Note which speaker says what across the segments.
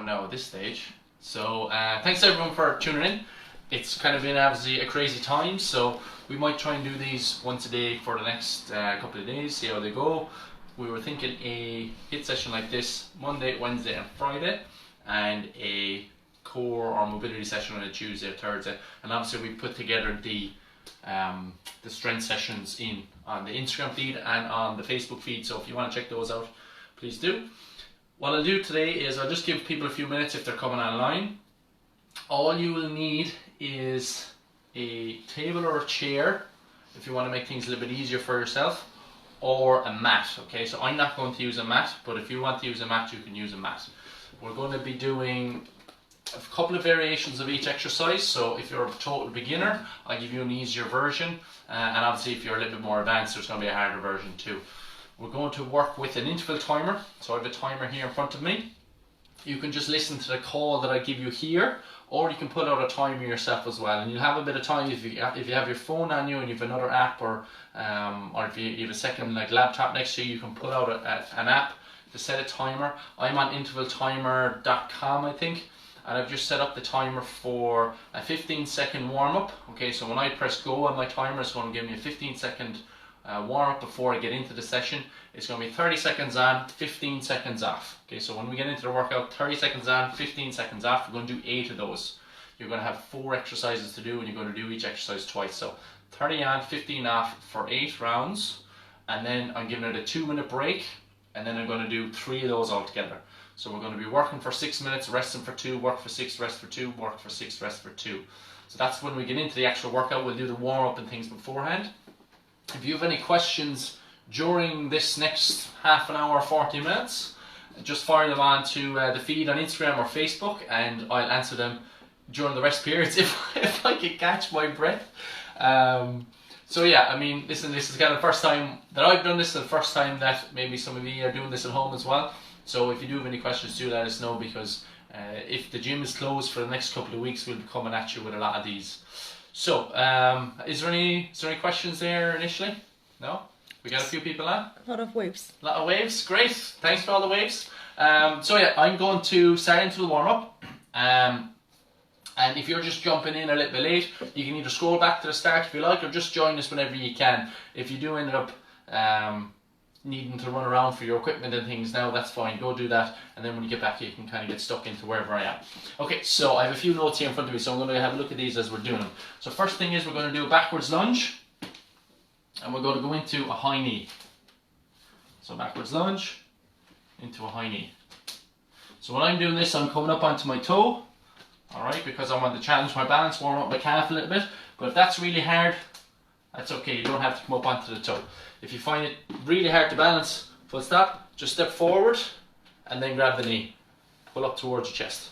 Speaker 1: now at this stage. So thanks everyone for tuning in. It's kind of been obviously a crazy time, so we might try and do these once a day for the next couple of days, see how they go. We were thinking a HIIT session like this Monday, Wednesday and Friday, and a core or mobility session on a Tuesday or Thursday. And obviously we put together the strength sessions on the Instagram feed and on the Facebook feed, so if you want to check those out, please do. What I'll do today is I'll just give people a few minutes if they're coming online. All you will need is a table or a chair if you want to make things a little bit easier for yourself, or a mat. Okay, so I'm not going to use a mat, but if you want to use a mat, you can use a mat. We're going to be doing a couple of variations of each exercise, so if you're a total beginner, I'll give you an easier version, and obviously if you're a little bit more advanced, there's going to be a harder version too. We're going to work with an interval timer, so I have a timer here in front of me. You can just listen to the call that I give you here, or you can put out a timer yourself as well, and you'll have a bit of time if you have your phone on you and you have another app, or if you have a second laptop next to you, you can pull out an app to set a timer. I'm on intervaltimer.com, I think, and I've just set up the timer for a 15-second warm-up. Okay, so when I press go on my timer, it's going to give me a 15-second warm-up before I get into the session. It's going to be 30 seconds on, 15 seconds off. Okay, so when we get into the workout, 30 seconds on, 15 seconds off. We're going to do 8 of those. You're going to have 4 exercises to do, and you're going to do each exercise twice. So 30 on, 15 off for 8 rounds, and then I'm giving it a 2-minute break, and then I'm going to do 3 of those all together. So we're going to be working for 6 minutes, resting for 2, work for 6, rest for 2, work for 6, rest for 2. So that's when we get into the actual workout. We'll do the warm-up and things beforehand. If you have any questions during this next half an hour, 40 minutes, just fire them on to the feed on Instagram or Facebook, and I'll answer them during the rest periods if I can catch my breath. So yeah, I mean, listen, this is kind of the first time that I've done this, and the first time that maybe some of you are doing this at home as well. So if you do have any questions, do let us know, because if the gym is closed for the next couple of weeks, we'll be coming at you with a lot of these. So, is there any questions there initially? No? We got a few people on?
Speaker 2: A lot of waves.
Speaker 1: A lot of waves, great. Thanks for all the waves. So yeah, I'm going to start into the warm-up. And if you're just jumping in a little bit late, you can either scroll back to the start if you like, or just join us whenever you can. If you do end up needing to run around for your equipment and things now, that's fine, go do that, and then when you get back you can kind of get stuck into wherever I am. Okay, so I have a few notes here in front of me, so I'm going to have a look at these as we're doing them. So first thing is we're going to do a backwards lunge, and we're going to go into a high knee. So backwards lunge, into a high knee. So when I'm doing this, I'm coming up onto my toe, alright, because I want to challenge my balance, warm up my calf a little bit, but if that's really hard, that's okay, you don't have to come up onto the toe. If you find it really hard to balance, full stop, just step forward and then grab the knee. Pull up towards your chest.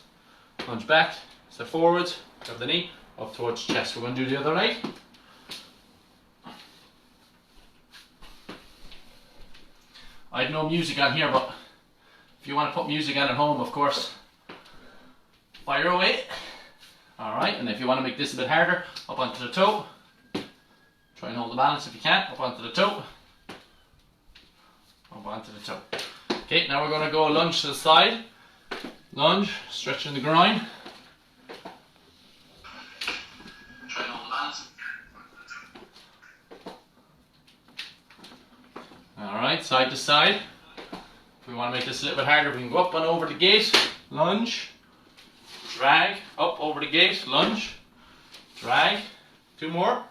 Speaker 1: Lunge back, step forward, grab the knee, up towards your chest. We're going to do the other leg. I have no music on here, but if you want to put music on at home, of course, fire away. Alright, and if you want to make this a bit harder, up onto the toe. Try and hold the balance if you can, up onto the toe. Up onto the toe. Okay, now we're going to go lunge to the side. Lunge, stretching the groin. Try and hold the balance. Alright, side to side. If we want to make this a little bit harder, we can go up and over the gate. Lunge. Drag. Up over the gate. Lunge. Drag. 2 more.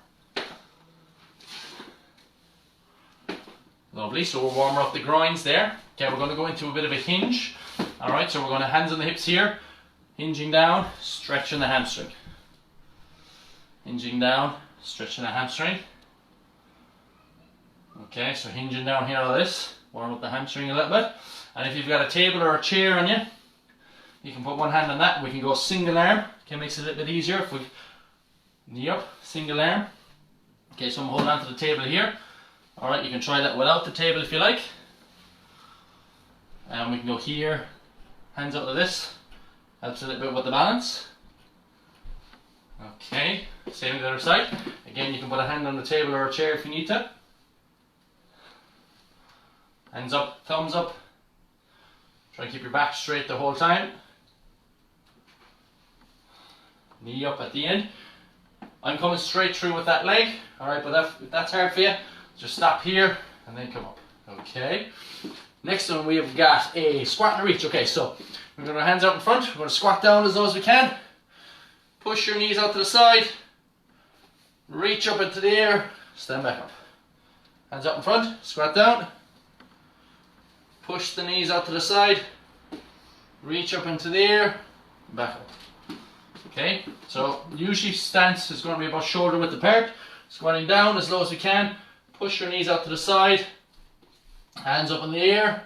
Speaker 1: Lovely, so we're warming up the groins there. Okay, we're going to go into a bit of a hinge. Alright, so we're going to hands on the hips here. Hinging down, stretching the hamstring. Hinging down, stretching the hamstring. Okay, so hinging down here like this. Warm up the hamstring a little bit. And if you've got a table or a chair on you, you can put one hand on that and we can go single arm. Okay, makes it a little bit easier if we knee up, single arm. Okay, so I'm holding on to the table here. Alright, you can try that without the table if you like. And we can go here, hands up like this. Helps a little bit with the balance. Okay, same with the other side. Again, you can put a hand on the table or a chair if you need to. Hands up, thumbs up. Try and keep your back straight the whole time. knee up at the end. I'm coming straight through with that leg, alright, but if that's hard for you, just stop here and then come up, okay? Next one we have got a squat and a reach, okay, so we're going to hands out in front, we're going to squat down as low as we can, push your knees out to the side, reach up into the air, stand back up. Hands up in front, squat down, push the knees out to the side, reach up into the air, back up. Okay, so usually stance is going to be about shoulder width apart, squatting down as low as we can, push your knees out to the side, hands up in the air,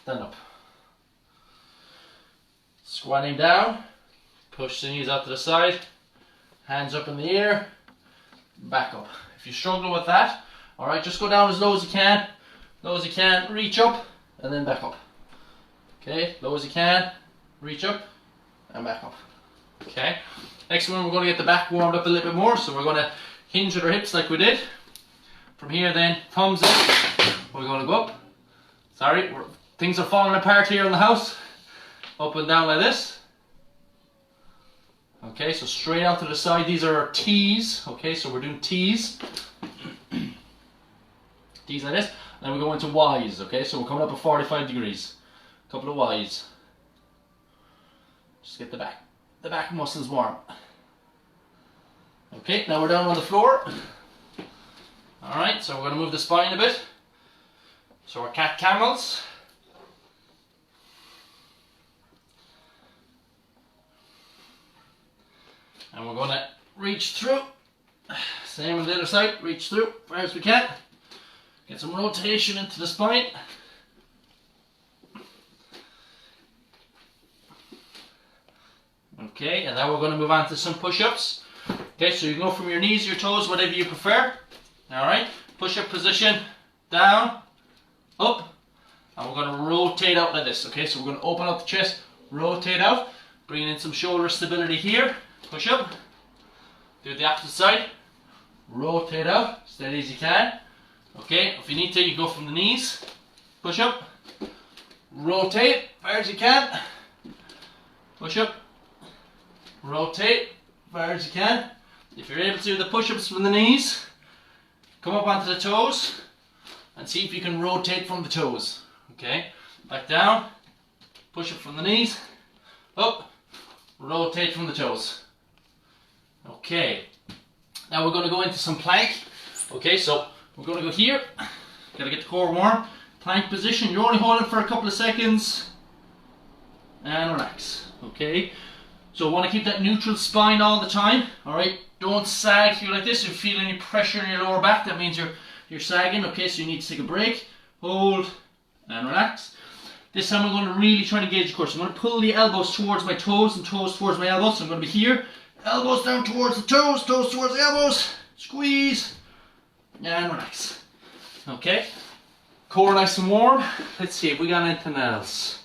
Speaker 1: stand up. Squatting down, push the knees out to the side, hands up in the air, back up. If you struggle with that, alright, just go down as low as you can, reach up, and then back up. Okay, low as you can, reach up, and back up. Okay, next one we're going to get the back warmed up a little bit more, so we're going to hinge at our hips like we did. From here then, thumbs up, we're going to go up. Sorry, things are falling apart here in the house. Up and down like this. Okay, so straight out to the side, these are our T's. Okay, so we're doing T's. T's like this, and then we go into Y's. Okay, so we're coming up at 45 degrees. A couple of Y's. Just get the back muscles warm. Okay, now we're down on the floor. Alright, so we're going to move the spine a bit. So our cat camels. And we're going to reach through. Same on the other side, reach through as far as we can. Get some rotation into the spine. Okay, and now we're going to move on to some push-ups. Okay, so you can go from your knees, your toes, whatever you prefer. Alright, push-up position, down, up, and we're going to rotate out like this. Okay, so we're going to open up the chest, rotate out, bring in some shoulder stability here, push up, do the opposite side, rotate out, steady as you can. Okay, if you need to, you go from the knees, push up, rotate, far as you can, push up, rotate, far as you can. If you're able to do the push-ups from the knees, come up onto the toes and see if you can rotate from the toes. Okay, back down, push up from the knees, up, rotate from the toes. Okay, now we're going to go into some plank. Okay, so we're going to go here, got to get the core warm. Plank position, you're only holding for a couple of seconds and relax. Okay, so want to keep that neutral spine all the time. Alright, don't sag here like this. If you feel any pressure in your lower back, that means you're sagging. Okay, so you need to take a break, hold, and relax. This time I'm going to really try to gauge the core. So I'm going to pull the elbows towards my toes and toes towards my elbows. So I'm going to be here, elbows down towards the toes, toes towards the elbows, squeeze, and relax. Okay, core nice and warm. Let's see if we got anything else.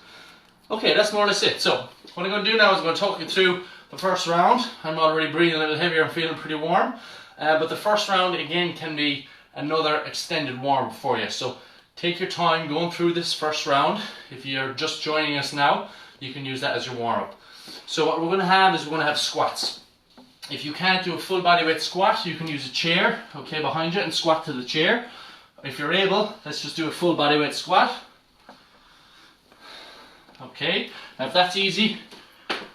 Speaker 1: Okay, that's more or less it. So what I'm going to do now is I'm going to talk you through the first round. I'm already breathing a little heavier and feeling pretty warm. But the first round again can be another extended warm for you. So take your time going through this first round. If you're just joining us now, you can use that as your warm up. So what we're going to have is we're going to have squats. If you can't do a full body weight squat, you can use a chair, okay, behind you and squat to the chair. If you're able, let's just do a full body weight squat. Okay, now if that's easy,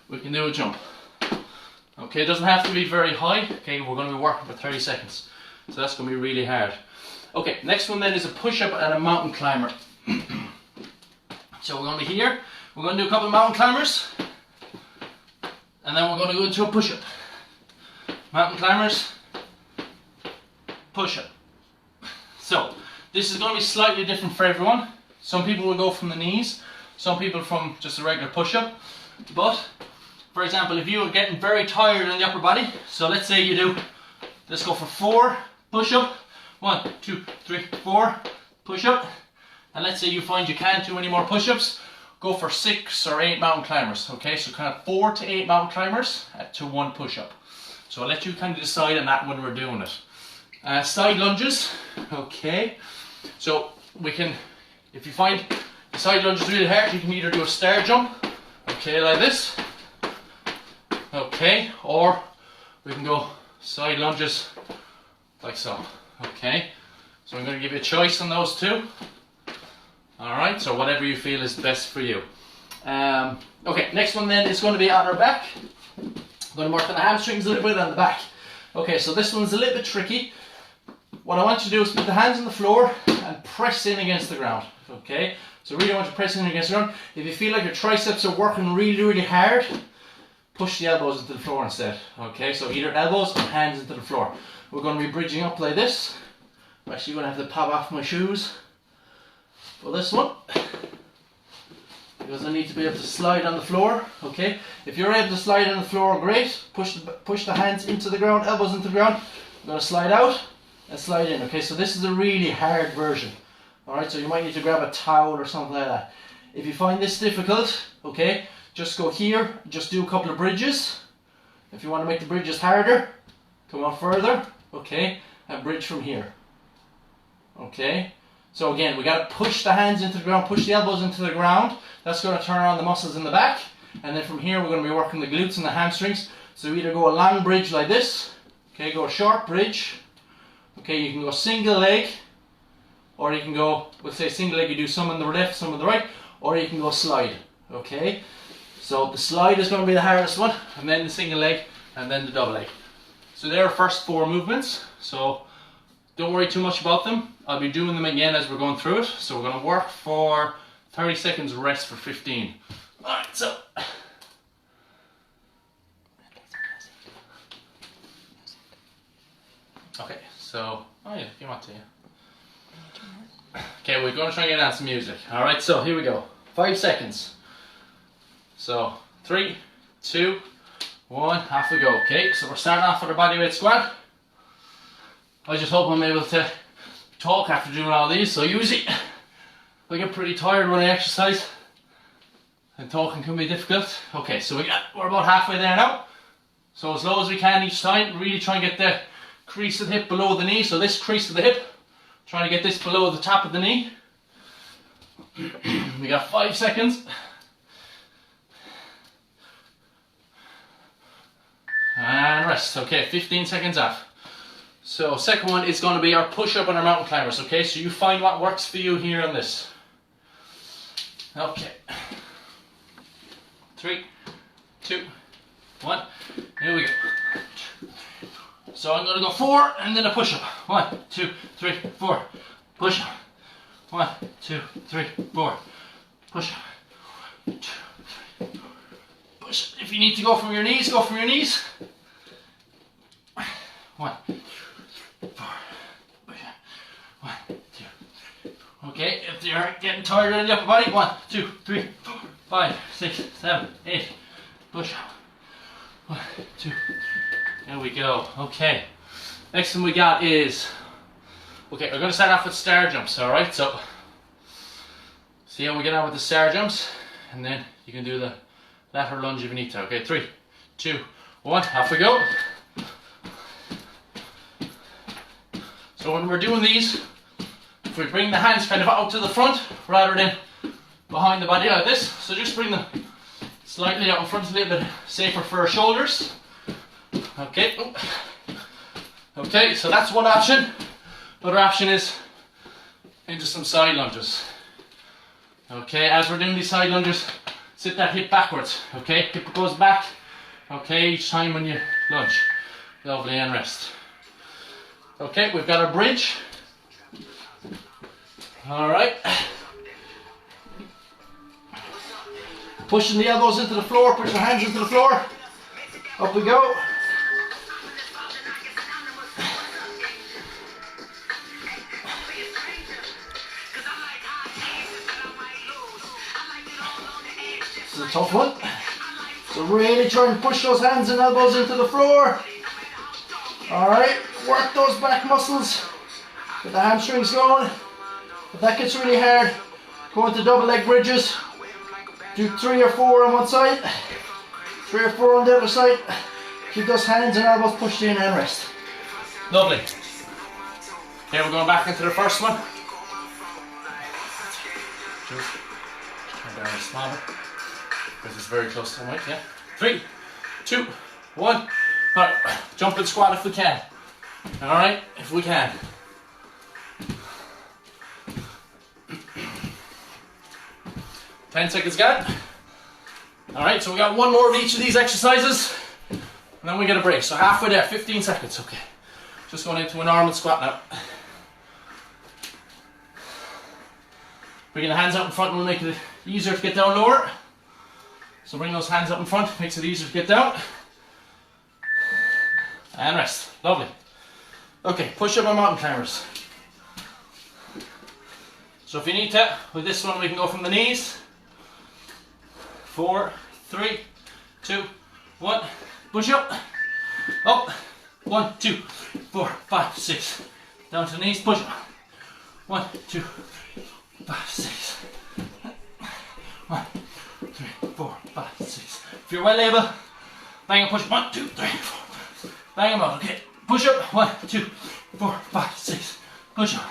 Speaker 1: we can do a jump. Okay, it doesn't have to be very high. Okay, we're going to be working for 30 seconds. So that's going to be really hard. Okay, next one then is a push-up and a mountain climber. So we're going to be here. We're going to do a couple of mountain climbers. And then we're going to go into a push-up. Mountain climbers, push-up. So, this is going to be slightly different for everyone. Some people will go from the knees. Some people from just a regular push-up. But, for example, if you are getting very tired in the upper body, so let's say you do, let's go for 4 push-up. 1, 2, 3, 4 push-up. And let's say you find you can't do any more push-ups, go for 6 or 8 mountain climbers. Okay, so kind of 4 to 8 mountain climbers to 1 push-up. So I'll let you kind of decide on that when we're doing it. Side lunges. Okay, so we can, if you find the side lunges really hard, you can either do a stair jump, okay, like this, Okay, or we can go side lunges like so. Okay, so I'm going to give you a choice on those two. Alright, so whatever you feel is best for you. Okay, next one then is going to be on our back. I'm going to work on the hamstrings a little bit on the back. Okay, so this one's a little bit tricky. What I want you to do is put the hands on the floor and press in against the ground. Okay, so really want you to press in against the ground. If you feel like your triceps are working really hard, push the elbows into the floor instead. Okay, so either elbows or hands into the floor. We're going to be bridging up like this. I'm actually going to have to pop off my shoes for this one, because I need to be able to slide on the floor. Okay, if you're able to slide on the floor, great. Push the hands into the ground, elbows into the ground. I'm going to slide out and slide in. Okay, so this is a really hard version. Alright, so you might need to grab a towel or something like that. If you find this difficult, okay, just go here, just do a couple of bridges. If you want to make the bridges harder, come on further, okay, and bridge from here. Okay, so again, we got to push the hands into the ground, push the elbows into the ground. That's going to turn on the muscles in the back. And then from here, we're going to be working the glutes and the hamstrings. So either go a long bridge like this, okay, go a short bridge. Okay, you can go single leg, or you can go, we'll say single leg, you do some on the left, some on the right, or you can go slide. Okay, so the slide is going to be the hardest one, and then the single leg, and then the double leg. So there are first 4 movements, so don't worry too much about them. I'll be doing them again as we're going through it. So we're going to work for 30 seconds, rest for 15. Alright, so okay, so, oh yeah, if you want to, yeah. Okay, we're going to try and get on some music. Alright, so here we go. 5 seconds. So, 3, 2, 1, off we go. Okay, so we're starting off with our bodyweight squat. I just hope I'm able to talk after doing all these. So usually, I get pretty tired when I exercise, and talking can be difficult. Okay, so we're about halfway there now. So as low as we can each time, really try and get the crease of the hip below the knee. So this crease of the hip, trying to get this below the top of the knee. We got 5 seconds. And rest. Okay, 15 seconds off. So second one is going to be our push-up and our mountain climbers. Okay, so you find what works for you here on this. Okay. 3, 2, 1. Here we go. So I'm going to go 4 and then a push-up. 1, 2, 3, 4. Push-up. 1, 2, 3, 4. Push-up. 2, 3, 4. Push. If you need to go from your knees, go from your knees. 1, 2, 3, 4. Push up. 1, 2. Okay, if you're getting tired in the upper body, 1, 2, 3, 4, 5, 6, 7, 8. Push up. 1, 2. There we go. Okay. Next one we got is, okay, we're going to start off with star jumps. Alright, so see how we get on with the star jumps, and then you can do the lateral lunge if you need to. Okay, 3, 2, 1, off we go. So when we're doing these, if we bring the hands kind of out to the front rather than behind the body like this, so just bring them slightly out in front, a little bit safer for our shoulders. Okay. Okay, so that's one option. Other option is into some side lunges. Okay, as we're doing these side lunges, sit that hip backwards. Okay, hip goes back. Okay, each time when you lunge. Lovely, and rest. Okay, we've got our bridge. Alright. Pushing the elbows into the floor, push your hands into the floor. Up we go. This is a tough one. So really try and push those hands and elbows into the floor. Alright, work those back muscles. Get the hamstrings going. If that gets really hard, go into double leg bridges. Do 3 or 4 on one side, 3 or 4 on the other side. Keep those hands and elbows pushed in and rest. Lovely. Okay, we're going back into the first one. Just turn down smaller because it's very close to the mic. Yeah. 3, 2, 1. Alright, jump and squat if we can. Alright, if we can. Ten seconds gone. Alright, so we got one more of each of these exercises, and then we get a break. So halfway there, 15 seconds, okay. Just going into a normal squat now. Bringing the hands out in front will make it easier to get down lower. So bring those hands up in front, makes it easier to get down. And rest. Lovely. Okay, push up on mountain climbers. So if you need to, with this one we can go from the knees. 4, 3, 2, 1. Push up. Up. 1, 2, 4, 5, 6. Down to the knees, push up. 1, 2, 5, 6. 1, 3, 4, 5, 6. If you're well able, bang and push. 1, 2, 3, 4. Bang them out. Okay. Push up. 1, 2, 4, 5, 6. Push up.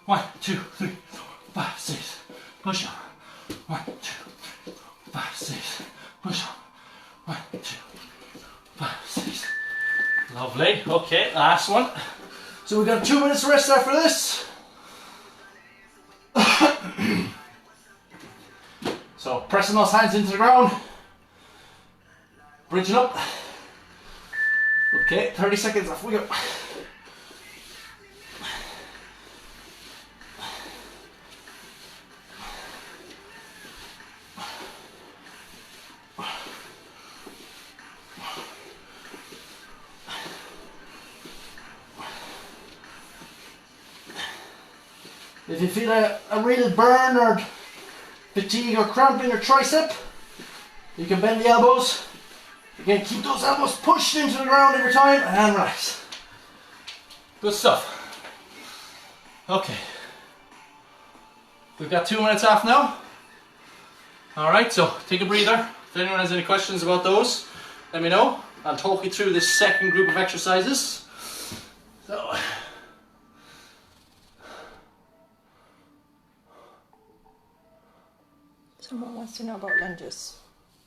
Speaker 1: 1, 2, 3, 4, 5, 6. Push up. 1, 2, 5, 6. Push up. 1, 2, 5, 6. Lovely. Okay, last one. So we've got 2 minutes rest after this. So pressing those hands into the ground. Bridging up. Okay, 30 seconds, off we go. If you feel a real burn or fatigue or cramp in your tricep, you can bend the elbows. Again, keep those elbows pushed into the ground every time and relax. Good stuff. Okay. We've got 2 minutes off now. Alright, so take a breather. If anyone has any questions about those, let me know. I'll talk you through this second group of exercises. So,
Speaker 2: someone wants to know about lunges.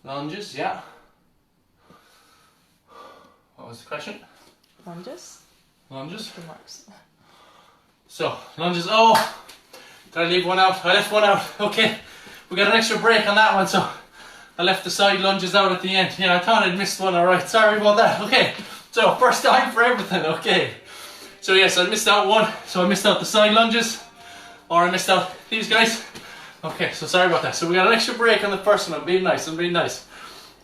Speaker 1: Lunges, yeah. What was the question?
Speaker 2: Lunges?
Speaker 1: Lunges?
Speaker 2: Remarks.
Speaker 1: So, lunges. Oh! Did I leave one out? I left one out. Okay. We got an extra break on that one, so I left the side lunges out at the end. Yeah, I thought I'd missed one, alright. Sorry about that. Okay. So, first time for everything. Okay. So, yes, I missed out one. So, I missed out the side lunges. Or I missed out these guys. Okay, so sorry about that. So we got an extra break on the first one. I'm being nice, I'm being nice.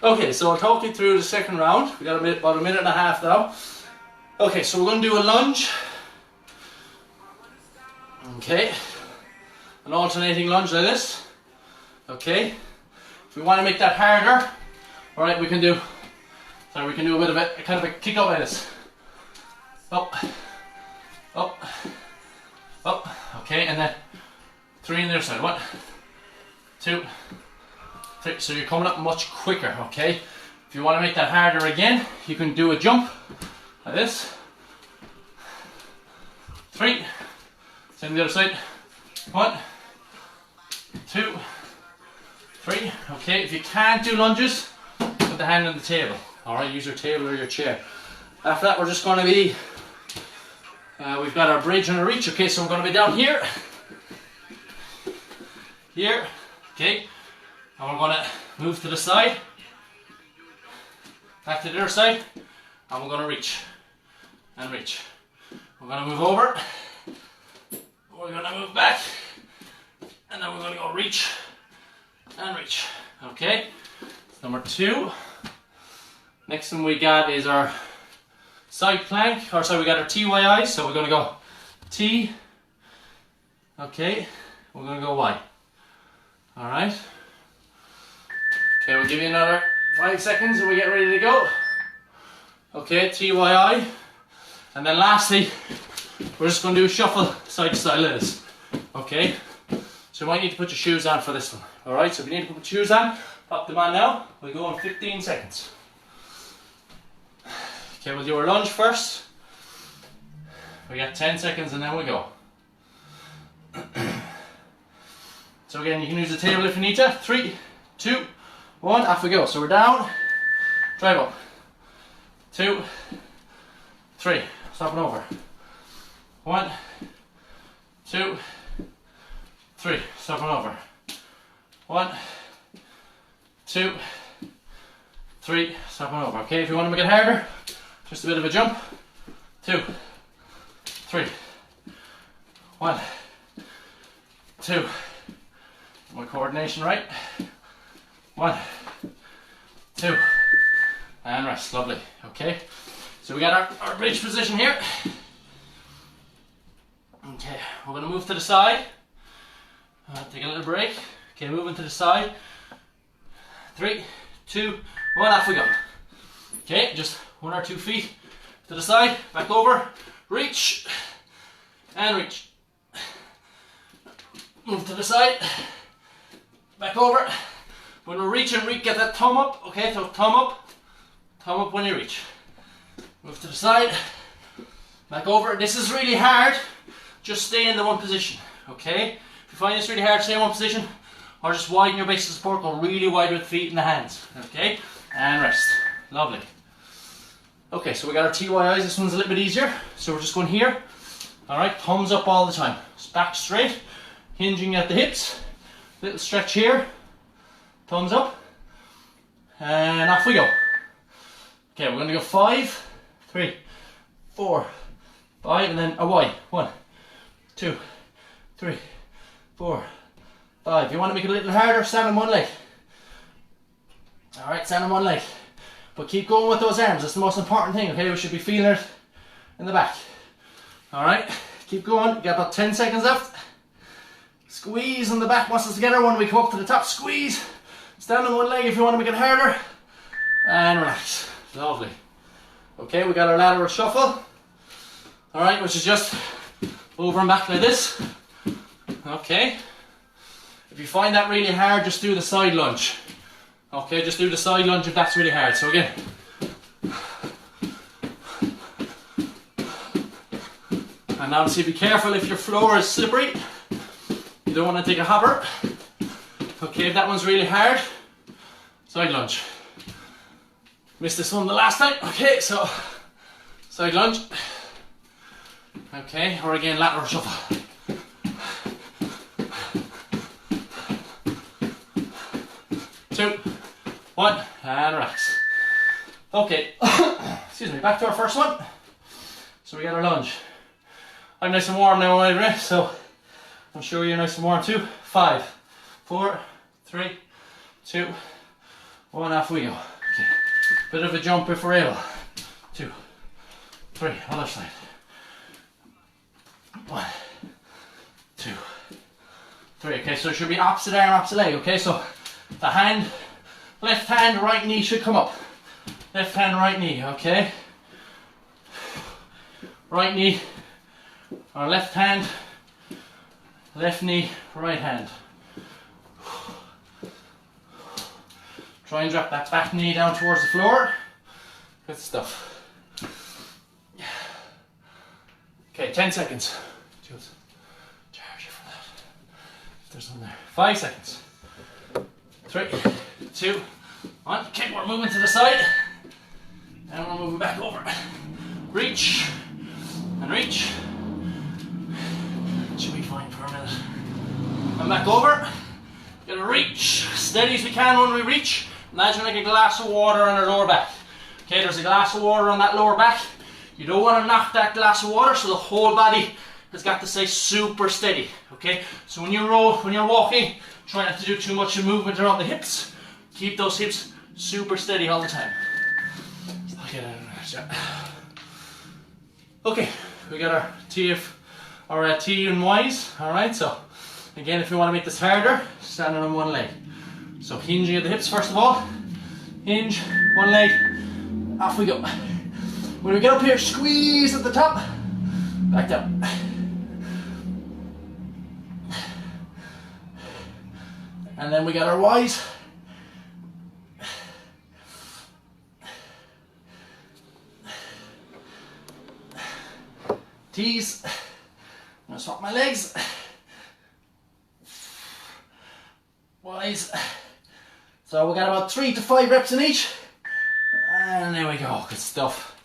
Speaker 1: Okay, so I'll talk you through the second round. We got about a minute and a half now. Okay, so we're going to do a lunge. Okay. An alternating lunge like this. Okay. If we want to make that harder, alright, we can do a bit of a kind of a kick out like this. Up. Up. Up. Okay, and then 3 on the other side. 1, 2, 3. So you're coming up much quicker, okay? If you want to make that harder again, you can do a jump like this. 3. Same on the other side. 1, 2, 3. Okay, if you can't do lunges, put the hand on the table. Alright, use your table or your chair. After that, we're just going to be, we've got our bridge and our reach. Okay, so we're going to be down here. Here, okay, and we're going to move to the side, back to the other side, and we're going to reach, and reach. We're going to move over, we're going to move back, and then we're going to go reach, and reach, okay. That's number 2. Next one we got is our side plank, or sorry, we got our TYI, so we're going to go T, okay, we're going to go Y. Alright. Okay, we'll give you another 5 seconds and we get ready to go. Okay, TYI. And then lastly, we're just going to do a shuffle side to side like this. Okay? So you might need to put your shoes on for this one. Alright, so if you need to put your shoes on, pop them on now. We'll go in 15 seconds. Okay, we'll do our lunge first. We got 10 seconds and then we go. So again, you can use the table if you need to. 3, 2, 1, off we go. So we're down, drive up. 2, 3. Stop and over. 1, 2, 3. Stop and over. 1, 2, 3. Stop and over. Okay, if you want to make it harder, just a bit of a jump. 2, 3. 1, 2. My coordination right. 1, 2. And rest. Lovely. Okay. So we got our bridge position here. Okay, we're going to move to the side. Take a little break. Okay, moving to the side. 3, 2, 1, off we go. Okay, just 1 or 2 feet to the side, back over, reach, and reach. Move to the side, back over. When we're reaching, get that thumb up, okay, so thumb up when you reach. Move to the side, back over. This is really hard, just stay in the one position, okay? If you find this really hard, stay in one position, or just widen your base of support, go really wide with the feet and the hands, okay? And rest. Lovely. Okay, so we got our TYIs, this one's a little bit easier, so we're just going here. Alright, thumbs up all the time. Back straight, hinging at the hips, little stretch here, thumbs up, and off we go. Okay, we're going to go 5, 3, 4, 5, and then a Y. 1, 2, 3, 4, 5. If you want to make it a little harder, stand on one leg. Alright, stand on one leg. But keep going with those arms, that's the most important thing, okay? We should be feeling it in the back. Alright, keep going, you got about 10 seconds left. Squeeze on the back muscles together when we come up to the top, squeeze. Stand on one leg if you want to make it harder. And relax. Lovely. Okay, we got our lateral shuffle. Alright, which is just over and back like this. Okay. If you find that really hard, just do the side lunge. Okay, just do the side lunge if that's really hard. So again. And obviously be careful if your floor is slippery. You don't want to take a hopper. Okay, if that one's really hard, side lunge. Missed this one the last time. Okay, so side lunge. Okay, or again lateral shuffle. 2, 1, and relax. Okay, excuse me, back to our first one. So we got our lunge. I'm nice and warm now, right? So I'm sure you're nice and warm too. 5, 4, 3, 2, 1, off we go. Okay. Bit of a jump if we're able. 2, 3, other side. 1, 2, 3. Okay, so it should be opposite arm, opposite leg. Okay, so the hand, left hand, right knee should come up. Left hand, right knee, okay? Right knee, or left hand, left knee, right hand. Try and drop that back knee down towards the floor. Good stuff. Okay, 10 seconds. Just charge you for that. If there's one there. 5 seconds. 3, 2, 1. Okay, we're moving to the side. And we're moving back over. Reach. And reach. Should be fine for a minute. And back over. Gonna reach. Steady as we can when we reach. Imagine like a glass of water on our lower back. Okay, there's a glass of water on that lower back. You don't want to knock that glass of water, so the whole body has got to stay super steady. Okay, so when you're walking, try not to do too much movement around the hips. Keep those hips super steady all the time. Okay, we got our T and Y's. All right, so again, if you want to make this harder, standing on one leg. So hinging at the hips first of all. Hinge, one leg, off we go. When we get up here, squeeze at the top, back down. And then we got our Y's. T's. I'm gonna swap my legs. Y's. So we got about 3 to 5 reps in each. And there we go, good stuff.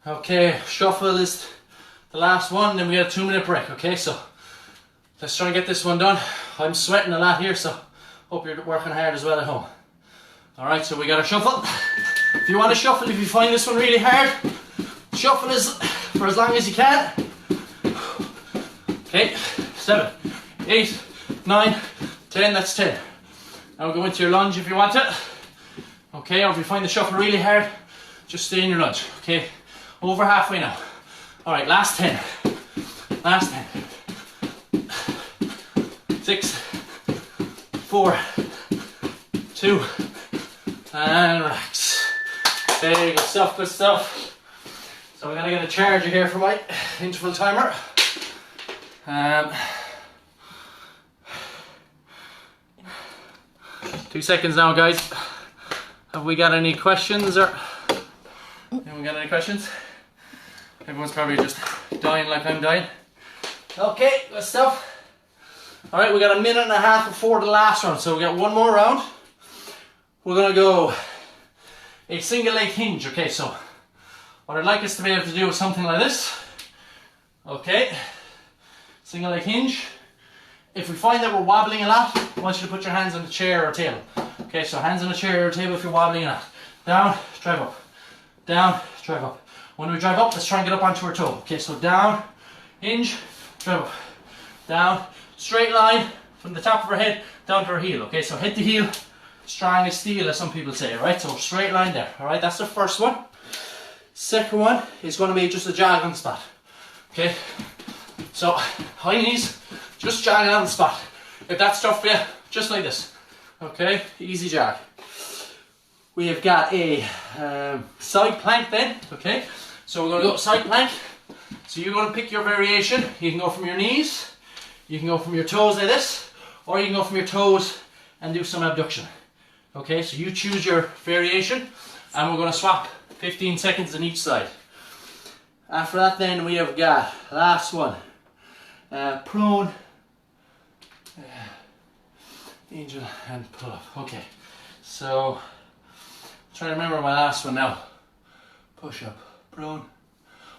Speaker 1: Okay, shuffle is the last one, then we got a 2-minute break, okay? So let's try and get this one done. I'm sweating a lot here, so hope you're working hard as well at home. Alright, so we got a shuffle. If you want to shuffle, if you find this one really hard, shuffle is for as long as you can. Okay, 7, 8, 9, 10, that's 10. Now go into your lunge if you want it. Okay, or if you find the shuffle really hard, just stay in your lunge. Okay, over halfway now. Alright, last 10. Last 10. 6, 4, 2, and relax. Okay, good stuff, good stuff. So we're gonna get a charger here for my interval timer. 2 seconds now, guys. Have we got any questions or? Have we got any questions? Everyone's probably just dying like I'm dying. Okay, good stuff. Alright, we got a minute and a half before the last round, so we got one more round. We're gonna go a single leg hinge. Okay, so what I'd like us to be able to do is something like this. Okay, single leg hinge. If we find that we're wobbling a lot, I want you to put your hands on the chair or table. Okay, so hands on the chair or table if you're wobbling a lot. Down, drive up. Down, drive up. When we drive up, let's try and get up onto our toe. Okay, so down, hinge, drive up. Down, straight line from the top of our head down to our heel. Okay, so head to heel, strong as steel, as some people say. Alright, so straight line there. Alright, that's the first one. Second one is going to be just a jog on the spot. Okay, so high knees, just jogging on the spot. If that's tough for you, just like this. Okay, easy jog. We have got a side plank then. Okay, so we're going to go side plank. So you're going to pick your variation. You can go from your knees, you can go from your toes like this, or you can go from your toes and do some abduction. Okay, so you choose your variation, and we're going to swap 15 seconds on each side. After that then we have got, last one, prone, angel and pull up. Okay, so trying to remember my last one now. Push up, prone.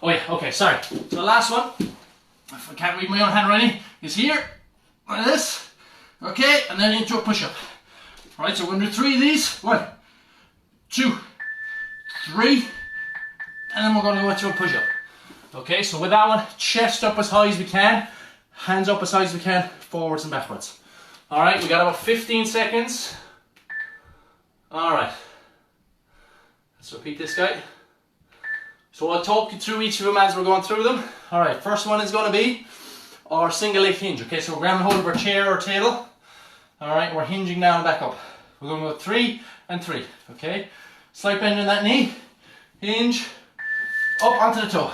Speaker 1: Oh yeah, okay, sorry. So the last one, if I can't read my own handwriting, is here, like this. Okay, and then into a push up. Alright, so we're going to do 3 of these. 1, 2, 3, and then we're going to go into a push up. Okay, so with that one, chest up as high as we can, hands up as high as we can, forwards and backwards. Alright, we got about 15 seconds. Alright, let's repeat this guy. So I'll talk you through each of them as we're going through them. Alright, first one is going to be our single leg hinge. Okay, so we're grabbing hold of our chair or table. Alright, we're hinging down and back up. We're going to go 3 and 3. Okay, slight bend in that knee, hinge, up onto the toe,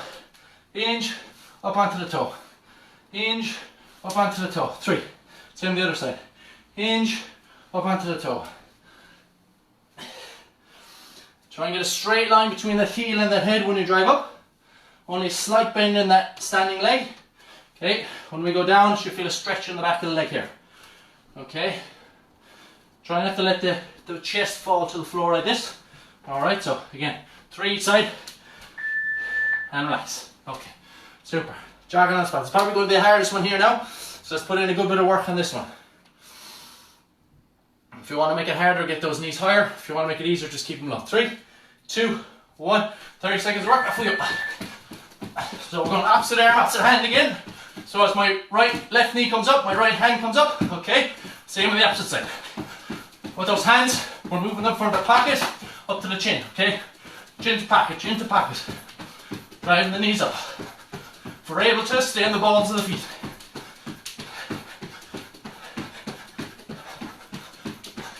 Speaker 1: hinge, up onto the toe, hinge, up onto the toe. 3. Same the other side. Hinge, up onto the toe. Try and get a straight line between that heel and that head when you drive up. Only a slight bend in that standing leg. Okay, when we go down, you should feel a stretch in the back of the leg here. Okay, try not to let the chest fall to the floor like this. Alright, so again, 3 each side, and relax. Okay, super. Jogging on the spot. It's probably going to be the hardest one here now, so let's put in a good bit of work on this one. If you want to make it harder, get those knees higher. If you want to make it easier, just keep them low. 3, 2, 1, 30 seconds of work, off we go. So we're going opposite arm, opposite hand again. So as my left knee comes up, my right hand comes up. Okay, same with the opposite side. With those hands, we're moving them from the pocket up to the chin. Okay, chin to pocket, chin to pocket. Driving the knees up. If we're able to, stay on the balls of the feet.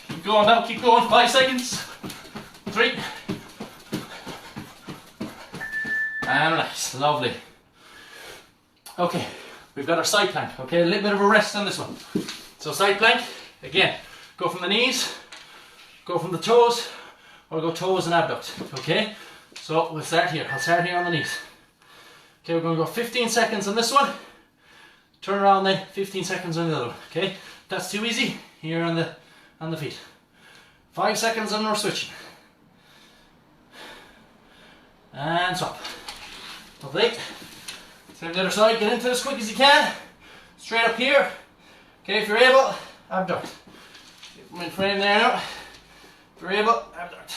Speaker 1: Keep going now, keep going. 5 seconds. 3. And relax. Lovely. Okay, we've got our side plank. Okay, a little bit of a rest on this one. So side plank, again, go from the knees, go from the toes, or go toes and abduct. Okay, so we'll start here. I'll start here on the knees. Okay, we're going to go 15 seconds on this one. Turn around then, 15 seconds on the other one. Okay, that's too easy. Here on the feet. 5 seconds and we're switching. and swap. Lovely. Same the other side, get into it as quick as you can. Straight up here. Okay, if you're able, abduct. I'm in frame there now. If you're able, abduct.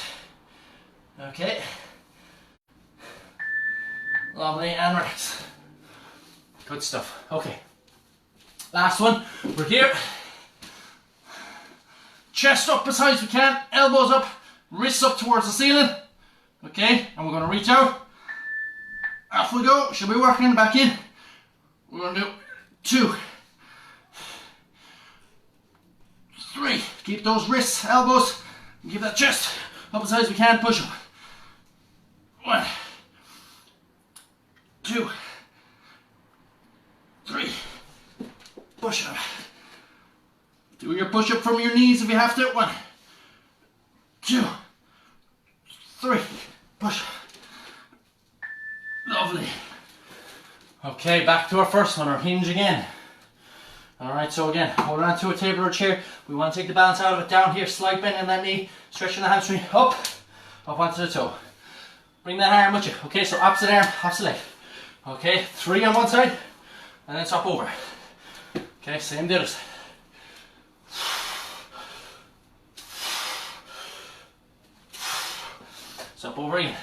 Speaker 1: Okay. Lovely, and relax. Good stuff. Okay. Last one. We're here. Chest up as high as we can, elbows up, wrists up towards the ceiling. Okay, and we're going to reach out. Off we go. Should be working back in. We're going to do 2, 3. Keep those wrists, elbows, and keep that chest up as high as we can. Push up. 1, 2, 3. Push up. Do your push up from your knees if you have to. 1, 2, 3. Push. Lovely. Okay, back to our first one, our hinge again. Alright, so again, hold on to a table or chair. We want to take the balance out of it. Down here, slight bend in that knee, stretching the hamstring up onto the toe. Bring that arm with you. Okay, so opposite arm, opposite leg. Okay, 3 on one side, and then swap over. Okay, same the other side. Swap over again.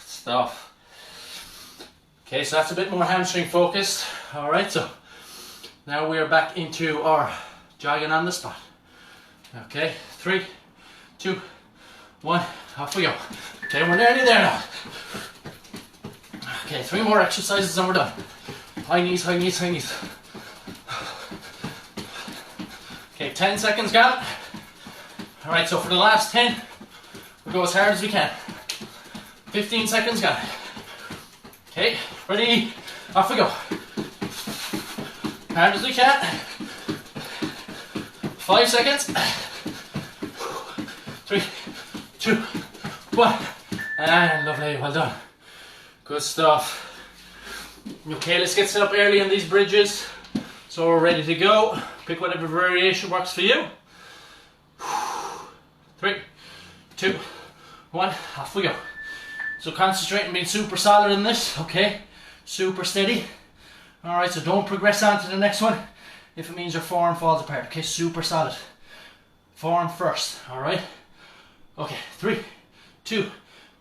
Speaker 1: Stuff. Okay, so that's a bit more hamstring focused. Alright, so now we are back into our jogging on the spot. Okay, 3, 2, 1, off we go. Okay, we're nearly there now. Okay, 3 more exercises and we're done. High knees, high knees, high knees. Okay, 10 seconds got it. Alright, so for the last 10, we'll go as hard as we can. 15 seconds got it. Okay, ready? Off we go. Hard as we can. 5 seconds. 3, 2, 1. And lovely, well done. Good stuff. Okay, let's get set up early on these bridges. So we're ready to go. Pick whatever variation works for you. 3, 2, 1, off we go. So concentrate on being super solid in this, okay? Super steady. Alright, so don't progress on to the next one if it means your forearm falls apart, okay? Super solid. Forearm first, alright? Okay, 3, 2,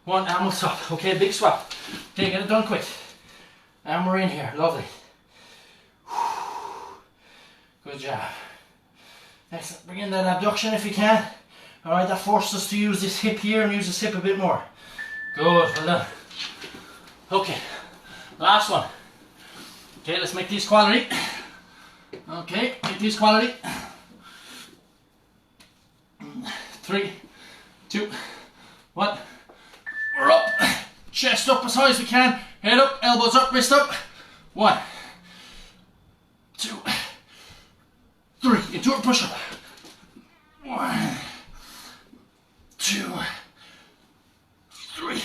Speaker 1: 1, and we'll swap. Okay, big swap. Okay, get it done quick. And we're in here, lovely. Good job. Excellent, bring in that abduction if you can. Alright, that forces us to use this hip here and use this hip a bit more. Good, well done. Okay, last one. Okay, let's make these quality. Okay, make these quality. 3, 2, 1. We're up. Chest up as high as we can. Head up, elbows up, wrist up. 1, 2, 3. Into a push up. 1, 2, 3.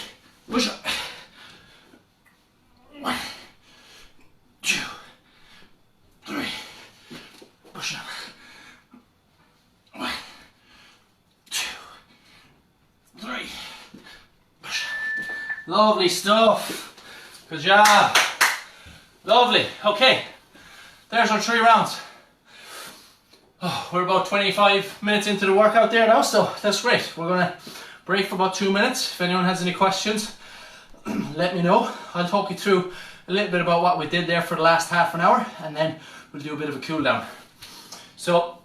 Speaker 1: Push up. 1, 2, 3. Push up. 1, 2, 3. Push up. Lovely stuff. Good job. Lovely. Okay. There's our 3 rounds. Oh, we're about 25 minutes into the workout there now, so that's great. We're going to break for about 2 minutes. If anyone has any questions, let me know. I'll talk you through a little bit about what we did there for the last half an hour, and then we'll do a bit of a cool down. So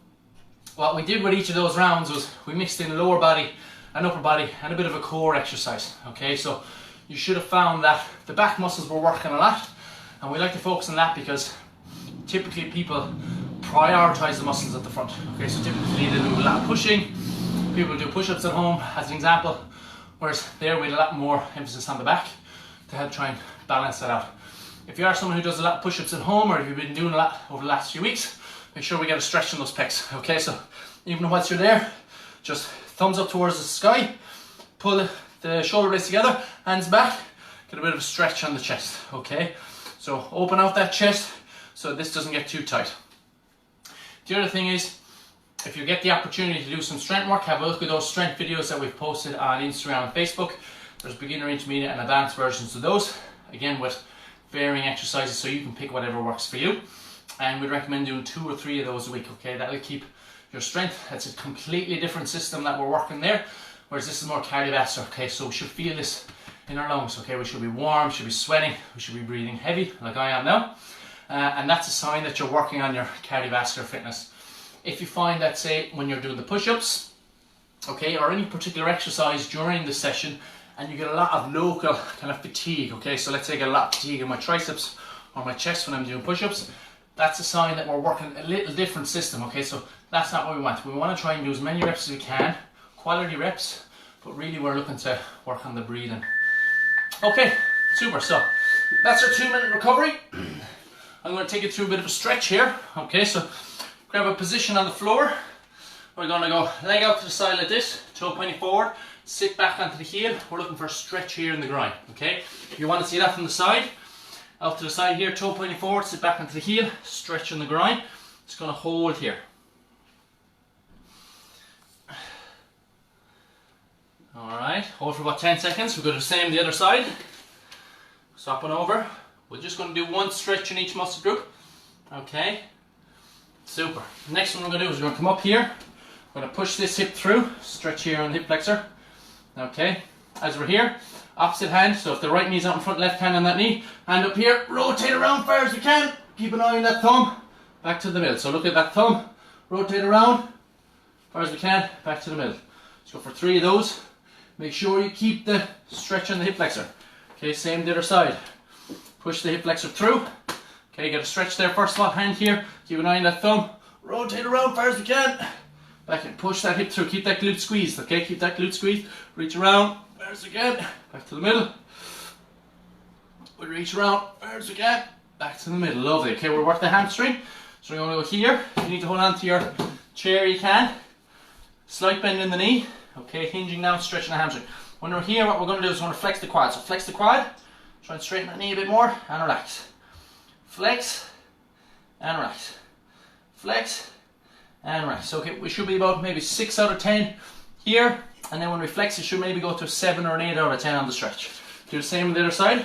Speaker 1: what we did with each of those rounds was we mixed in lower body and upper body and a bit of a core exercise. Okay, so you should have found that the back muscles were working a lot, and we like to focus on that because typically people prioritize the muscles at the front. Okay, so typically they do a lot of pushing. People do push-ups at home as an example, whereas there we had a lot more emphasis on the back to help try and balance that out. If you are someone who does a lot of push-ups at home, or if you've been doing a lot over the last few weeks, make sure we get a stretch in those pecs. Okay, so even once you're there, just thumbs up towards the sky, pull the shoulder blades together, hands back, get a bit of a stretch on the chest, okay? So open out that chest so this doesn't get too tight. The other thing is, if you get the opportunity to do some strength work, have a look at those strength videos that we've posted on Instagram and Facebook. There's beginner, intermediate and advanced versions of those, again with varying exercises so you can pick whatever works for you. And we'd recommend doing 2 or 3 of those a week, okay? That'll keep your strength. It's a completely different system that we're working there, whereas this is more cardiovascular, okay? So we should feel this in our lungs, okay? We should be warm, should be sweating, we should be breathing heavy, like I am now. And that's a sign that you're working on your cardiovascular fitness. If you find that, say, when you're doing the push-ups, okay, or any particular exercise during the session, and you get a lot of local kind of fatigue, okay? So let's say I get a lot of fatigue in my triceps or my chest when I'm doing push-ups, that's a sign that we're working a little different system, okay? So that's not what we want. We want to try and do as many reps as we can, quality reps, but really we're looking to work on the breathing. Okay, super. So that's our 2-minute recovery. I'm going to take you through a bit of a stretch here, okay? So grab a position on the floor. We're going to go leg out to the side like this, toe pointing forward, sit back onto the heel. We're looking for a stretch here in the groin, okay? You want to see that from the side. Out to the side here, toe pointing forward, sit back onto the heel, stretch in the groin. It's going to hold here. Alright, hold for about 10 seconds. We're going to do the same the other side. Swap on over. We're just going to do 1 stretch in each muscle group. Okay, super. Next one we're going to do is we're going to come up here. We're going to push this hip through, stretch here on the hip flexor. Okay, as we're here, opposite hand. So if the right knee's out in front, left hand on that knee, hand up here, rotate around far as we can. Keep an eye on that thumb, back to the middle. So look at that thumb, rotate around, far as we can, back to the middle. Let's go for 3 of those. Make sure you keep the stretch on the hip flexor. Okay, same the other side. Push the hip flexor through. Okay, get a stretch there first of all, hand here, keep an eye on that thumb, rotate around far as we can. Back and push that hip through, keep that glute squeezed, okay, keep that glute squeezed, reach around, far as we can, back to the middle. We reach around, far as we can, back to the middle, lovely. Okay, we'll work the hamstring. So we're going to go here, if you need to hold on to your chair you can. Slight bend in the knee, okay, hinging down, stretching the hamstring. When we're here, what we're going to do is we're going to flex the quad. So flex the quad, try and straighten that knee a bit more, and relax. Flex, and relax. Flex, and relax. So okay, we should be about maybe 6 out of 10 here, and then when we flex, it should maybe go to a 7 or an 8 out of 10 on the stretch. Do the same on the other side.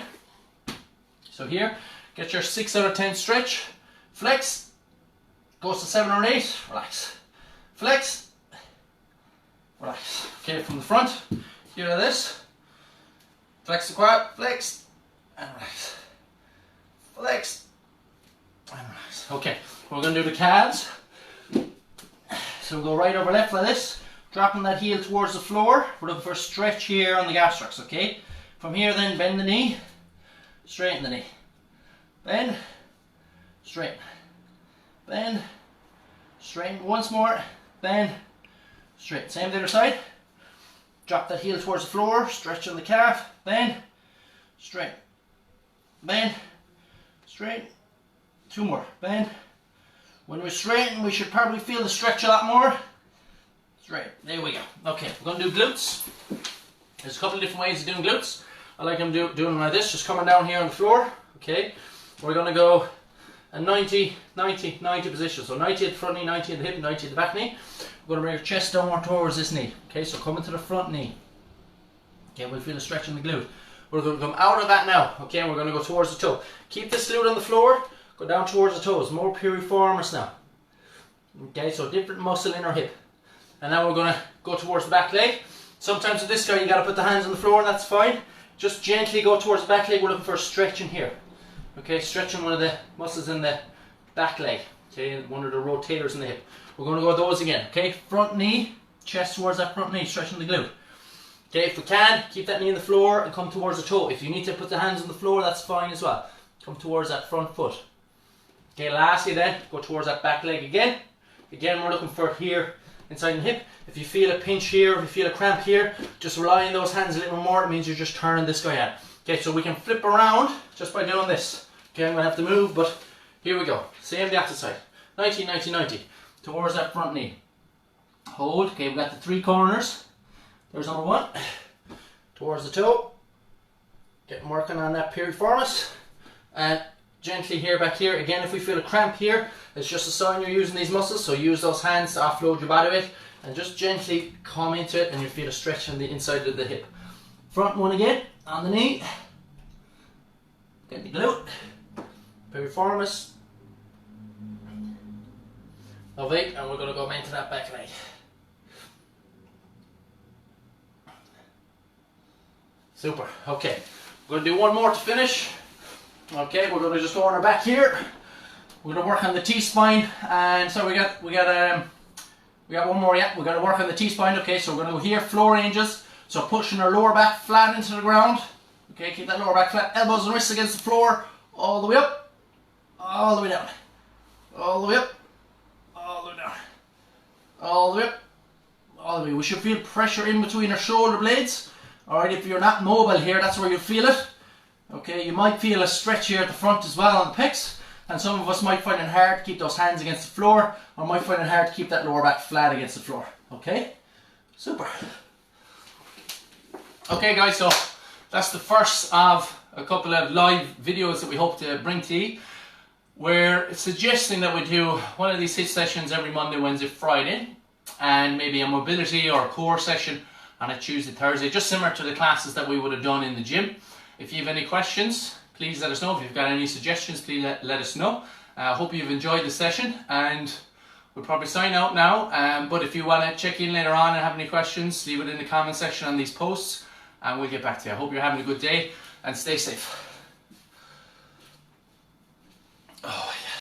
Speaker 1: So here, get your 6 out of 10 stretch, flex, goes to 7 or an 8, relax. Flex, relax. Okay, from the front, here it is. Flex the quad, flex, and relax. Flex, and relax. Okay, we're going to do the calves. So we'll go right over left like this, dropping that heel towards the floor. We're looking for a stretch here on the gastrocs, okay? From here then, bend the knee, straighten the knee. Bend, straighten. Bend, straighten. Once more, bend, straighten. Same the other side. Drop that heel towards the floor, stretch on the calf, bend, straighten. Bend, straighten. 2 more, bend. When we straighten, we should probably feel the stretch a lot more. Straight, there we go. Okay, we're going to do glutes. There's a couple of different ways of doing glutes. I like them doing them like this, just coming down here on the floor. Okay, we're going to go a 90, 90, 90 position. So 90 at the front knee, 90 at the hip, 90 at the back knee. We're going to bring your chest downward towards this knee. Okay, so coming to the front knee. Okay, we'll feel a stretch in the glute. We're going to come out of that now. Okay, and we're going to go towards the toe. Keep this glute on the floor. Go down towards the toes, more piriformis now. Okay, so different muscle in our hip. And now we're going to go towards the back leg. Sometimes with this guy you got to put the hands on the floor and that's fine. Just gently go towards the back leg. We're looking for a stretch in here. Okay, stretching one of the muscles in the back leg. Okay, one of the rotators in the hip. We're going to go with those again. Okay, front knee, chest towards that front knee, stretching the glute. Okay, if we can, keep that knee on the floor and come towards the toe. If you need to put the hands on the floor, that's fine as well. Come towards that front foot. Okay, lastly then, go towards that back leg again. Again, we're looking for here inside the hip. If you feel a pinch here, if you feel a cramp here, just rely on those hands a little more. It means you're just turning this guy out. Okay, so we can flip around just by doing this. Okay, I'm going to have to move, but here we go. Same the opposite side. 90, 90, 90. Towards that front knee. Hold. Okay, we've got the 3 corners. There's number 1.
Speaker 3: towards the toe. Getting working on that piriformis. And gently here, back here. Again, if we feel a cramp here, it's just a sign you're using these muscles. So use those hands to offload your body weight. And just gently come into it and you feel a stretch on the inside of the hip. Front one again, on the knee. Get the glute. Piriformis. Lovely, and we're going to go into that back leg. Super, okay. We're going to do one more to finish. Okay, we're going to just go on our back here. We're going to work on the T-spine, and so we got one more, yeah. We're going to work on the T-spine, okay, so we're going to go here, floor ranges. So pushing our lower back flat into the ground. Okay, keep that lower back flat, elbows and wrists against the floor, all the way up, all the way down, all the way up, all the way down, all the way up, all the way. We should feel pressure in between our shoulder blades. Alright, if you're not mobile here, that's where you feel it. Okay, you might feel a stretch here at the front as well on the pecs, and some of us might find it hard to keep those hands against the floor, or might find it hard to keep that lower back flat against the floor. Okay, super. Okay guys, so that's the first of a couple of live videos that we hope to bring to you. We're suggesting that we do one of these HIIT sessions every Monday, Wednesday, Friday, and maybe a mobility or a core session on a Tuesday, Thursday, just similar to the classes that we would have done in the gym. If you have any questions, please let us know. If you've got any suggestions, please let us know. I hope you've enjoyed the session, and we'll probably sign out now. But if you want to check in later on and have any questions, leave it in the comment section on these posts, and we'll get back to you. I hope you're having a good day, and stay safe. Oh.